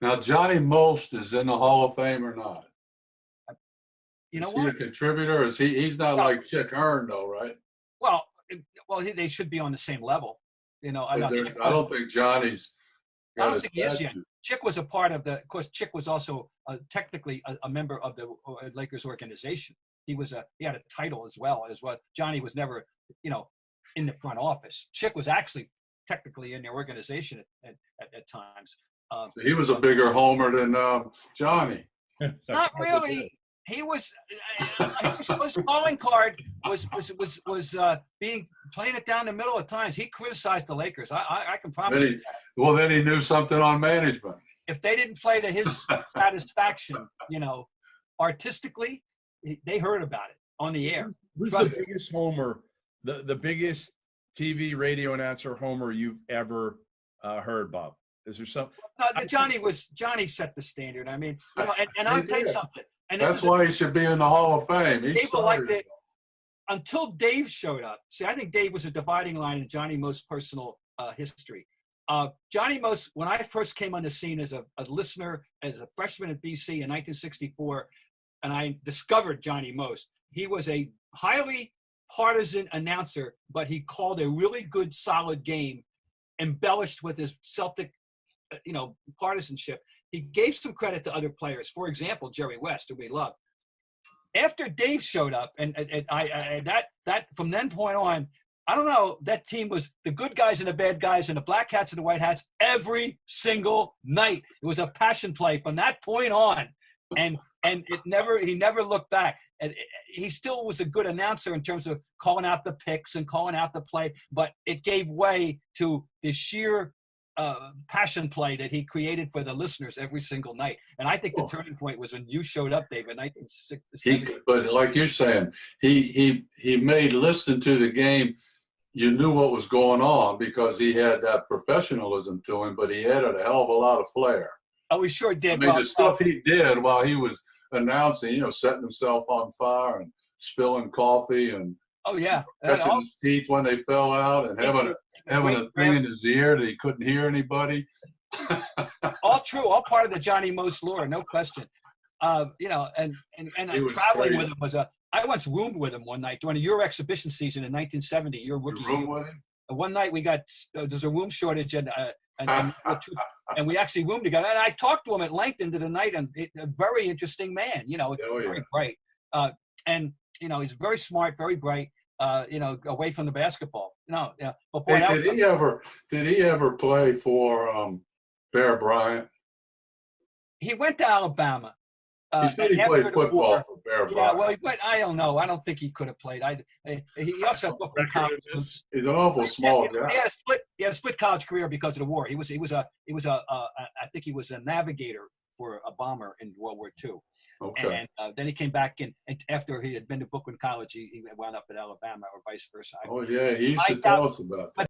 Now, Johnny Most is in the Hall of Fame or not? You know Is he a what? contributor? Is he's not No. like Chick Hearn though, right? Well, they should be on the same level. You know, I know. I don't think Johnny's I got don't a think he is yet. statue. Chick was a part of the. Of course, Chick was also technically a member of the Lakers organization. He had a title as well as what Johnny was never, in the front office. Chick was actually technically in the organization at times. So he was a bigger homer than Johnny. Not really. He was his calling card was playing it down the middle at times. He criticized the Lakers. I can promise you that. Then he knew something on management. If they didn't play to his satisfaction, artistically, they heard about it on the air. Who's the biggest homer, the biggest TV radio announcer homer you've ever heard, Bob? Is there some? Johnny set the standard. I mean, and I'll tell you something. And that's why he should be in the Hall of Fame. People liked it until Dave showed up. See, I think Dave was a dividing line in Johnny Most's personal history. Johnny Most, when I first came on the scene as a listener, as a freshman at BC in 1964, and I discovered Johnny Most, he was a highly partisan announcer, but he called a really good, solid game, embellished with his Celtic, partisanship. He gave some credit to other players. For example, Jerry West, who we love. After Dave showed up, and that from then point on, I don't know, that team was the good guys and the bad guys and the black hats and the white hats every single night. It was a passion play from that point on, and he never looked back. And he still was a good announcer in terms of calling out the picks and calling out the play, but it gave way to the sheer passion play that he created for the listeners every single night. And I think the turning point was when you showed up, Dave, in 1960. But like you're saying, he made listening to the game, you knew what was going on because he had that professionalism to him, but he added a hell of a lot of flair. Oh, he sure did. I mean, the stuff he did while he was announcing, setting himself on fire and spilling coffee and catching his teeth when they fell out and having a thing in his ear that he couldn't hear anybody. All true, all part of the Johnny Most lore, no question. And traveling with him I once roomed with him one night during a Euro exhibition season in 1970. Your rookie year. With him? One night we got there's a room shortage and we actually roomed together. And I talked to him at length into the night, and a very interesting man. Very bright, and he's very smart, very bright. Away from the basketball. But boy, did he ever play for Bear Bryant? He went to Alabama. He said he played football for Bear Bryant. Yeah, well, I don't know. I don't think he could have played. He also had football college. He's an awful small guy. He had a split college career because of the war. He was I think he was a navigator for a bomber in World War II. Okay. And then he came back and after he had been to Brooklyn College, he wound up at Alabama or vice versa. He used to tell us about that.